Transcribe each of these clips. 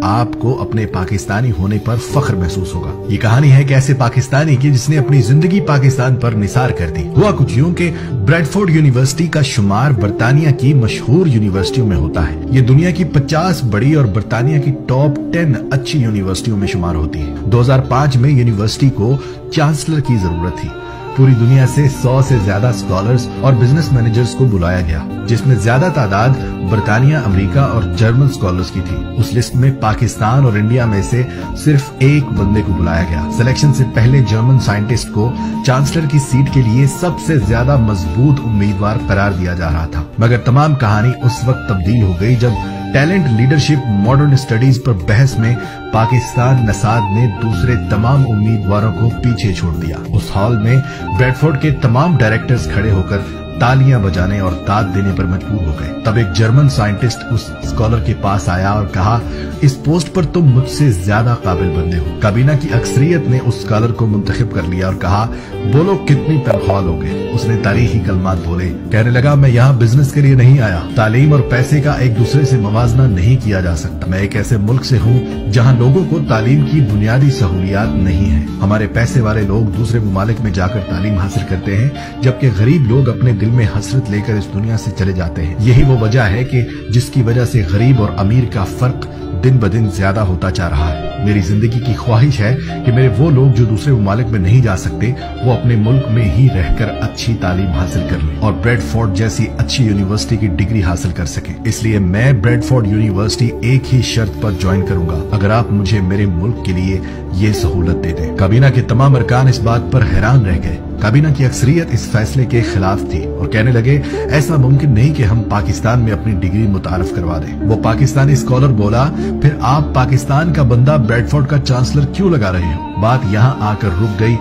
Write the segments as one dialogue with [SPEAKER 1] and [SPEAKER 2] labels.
[SPEAKER 1] آپ کو अपने पाकिस्तानी होने पर फख्र महसूस होगा। ये कहानी है कि ऐसे पाकिस्तानी की जिसने अपनी जिंदगी पाकिस्तान पर निसार कर दी। हुआ कुछ यूं कि ब्रैडफोर्ड यूनिवर्सिटी का शुमार बरतानिया की मशहूर यूनिवर्सिटियों में होता है। ये दुनिया की 50 बड़ी और बरतानिया की टॉप 10 अच्छी यूनिवर्सिटियों में शुमार होती है। 2005 में यूनिवर्सिटी को चांसलर की जरूरत थी। पूरी दुनिया से 100 से ज्यादा स्कॉलर्स और बिजनेस मैनेजर्स को बुलाया गया, जिसमें ज्यादा तादाद बरतानिया, अमेरिका और जर्मन स्कॉलर्स की थी। उस लिस्ट में पाकिस्तान और इंडिया में से सिर्फ एक बंदे को बुलाया गया। सिलेक्शन से पहले जर्मन साइंटिस्ट को चांसलर की सीट के लिए सबसे ज्यादा मजबूत उम्मीदवार करार दिया जा रहा था। मगर तमाम कहानी उस वक्त तब्दील हो गई जब टैलेंट, लीडरशिप, मॉडर्न स्टडीज पर बहस में पाकिस्तान नसाद ने दूसरे तमाम उम्मीदवारों को पीछे छोड़ दिया। उस हॉल में ब्रैडफोर्ड के तमाम डायरेक्टर्स खड़े होकर तालियां बजाने और दाद देने पर मजबूर हो गए। तब एक जर्मन साइंटिस्ट उस स्कॉलर के पास आया और कहा, इस पोस्ट पर तुम मुझसे ज्यादा काबिल बंदे हो। काबीना की अक्सरियत ने उस स्कॉलर को मुंतखब कर लिया और कहा, बोलो कितनी तनख्वाह लोगे। उसने तारीखी कलमात बोले, कहने लगा, मैं यहाँ बिजनेस के लिए नहीं आया। तालीम और पैसे का एक दूसरे से मवाजना नहीं किया जा सकता। मैं एक ऐसे मुल्क से हूँ जहाँ लोगों को तालीम की बुनियादी सहूलियात नहीं है। हमारे पैसे वाले लोग दूसरे ममालिक में जाकर तालीम हासिल करते हैं, जबकि गरीब लोग अपने दिल में हसरत लेकर इस दुनिया से चले जाते हैं। यही वो वजह है कि जिसकी वजह से गरीब और अमीर का फर्क दिन ब दिन ज्यादा होता जा रहा है। मेरी जिंदगी की ख्वाहिश है कि मेरे वो लोग जो दूसरे ममालिक में नहीं जा सकते, वो अपने मुल्क में ही रहकर अच्छी तालीम हासिल कर लें और ब्रैडफोर्ड जैसी अच्छी यूनिवर्सिटी की डिग्री हासिल कर सके। इसलिए मैं ब्रैडफोर्ड यूनिवर्सिटी एक ही शर्त पर ज्वाइन करूंगा, अगर आप मुझे मेरे मुल्क के लिए ये सहूलत दे दें। काबीना के तमाम अरकान इस बात पर हैरान रह गए। काबीना की अक्सरियत इस फैसले के खिलाफ थी और कहने लगे, ऐसा मुमकिन नहीं कि हम पाकिस्तान में अपनी डिग्री मुतारफ करवा दें। वो पाकिस्तानी स्कॉलर बोला, फिर आप पाकिस्तान का बंदा ब्रैडफोर्ड का चांसलर क्यों लगा रहे हो। बात यहाँ आकर रुक गई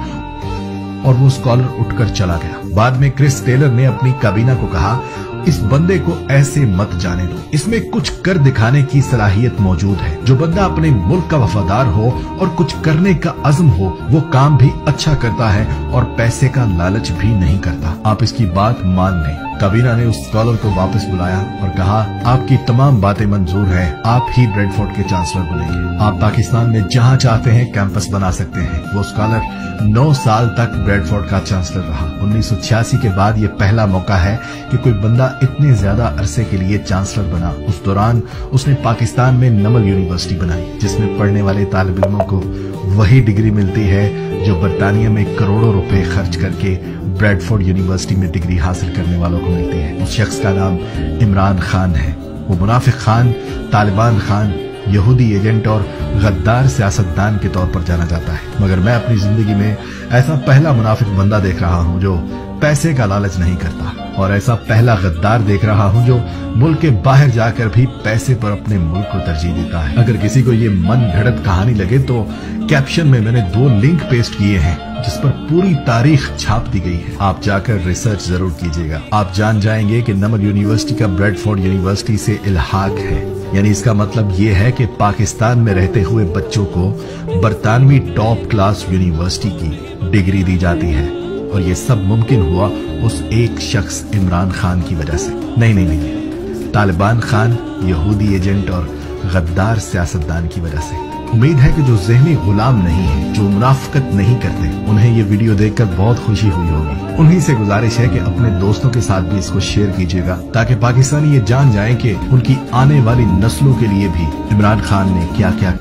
[SPEAKER 1] और वो स्कॉलर उठकर चला गया। बाद में क्रिस टेलर ने अपनी काबीना को कहा, इस बंदे को ऐसे मत जाने दो, इसमें कुछ कर दिखाने की सलाहियत मौजूद है। जो बंदा अपने मुल्क का वफादार हो और कुछ करने का अज़्म हो, वो काम भी अच्छा करता है और पैसे का लालच भी नहीं करता। आप इसकी बात मान लें। काबीना ने उस स्कॉलर को वापस बुलाया और कहा, आपकी तमाम बातें मंजूर है, आप ही ब्रैडफोर्ड के चांसलर बनेंगे। आप पाकिस्तान में जहां चाहते हैं कैंपस बना सकते हैं। वो स्कॉलर 9 साल तक ब्रैडफोर्ड का चांसलर रहा। 1986 के बाद ये पहला मौका है कि कोई बंदा इतने ज्यादा अरसे के लिए चांसलर बना। उस दौरान उसने पाकिस्तान में नमल यूनिवर्सिटी बनाई, जिसमें पढ़ने वाले तालिब इल्मों को वही डिग्री मिलती है जो बरतानिया में करोड़ों रुपए खर्च करके ब्रैडफोर्ड यूनिवर्सिटी में डिग्री हासिल करने वालों को मिलती है। उस शख्स का नाम इमरान खान है। वो मुनाफिक खान, तालिबान खान, यहूदी एजेंट और गद्दार सियासतदान के तौर पर जाना जाता है। मगर मैं अपनी जिंदगी में ऐसा पहला मुनाफिक बंदा देख रहा हूँ जो पैसे का लालच नहीं करता, और ऐसा पहला गद्दार देख रहा हूँ जो मुल्क के बाहर जाकर भी पैसे पर अपने मुल्क को तरजीह देता है। अगर किसी को ये मन घड़त कहानी लगे तो कैप्शन में मैंने 2 लिंक पेस्ट किए हैं जिस पर पूरी तारीख छाप दी गई है। आप जाकर रिसर्च जरूर कीजिएगा। आप जान जाएंगे कि नमल यूनिवर्सिटी का ब्रैडफोर्ड यूनिवर्सिटी से इल्हाक है, यानी इसका मतलब ये है कि पाकिस्तान में रहते हुए बच्चों को बरतानवी टॉप क्लास यूनिवर्सिटी की डिग्री दी जाती है। और ये सब मुमकिन हुआ उस एक शख्स इमरान खान की वजह से। नहीं, तालिबान खान, यहूदी एजेंट और गद्दार सियासतदान की वजह से। उम्मीद है कि जो ज़हनी गुलाम नहीं है, जो मुनाफिकत नहीं करते, उन्हें ये वीडियो देखकर बहुत खुशी हुई होगी। उन्हीं से गुजारिश है कि अपने दोस्तों के साथ भी इसको शेयर कीजिएगा, ताकि पाकिस्तानी ये जान जाएं कि उनकी आने वाली नस्लों के लिए भी इमरान खान ने क्या क्या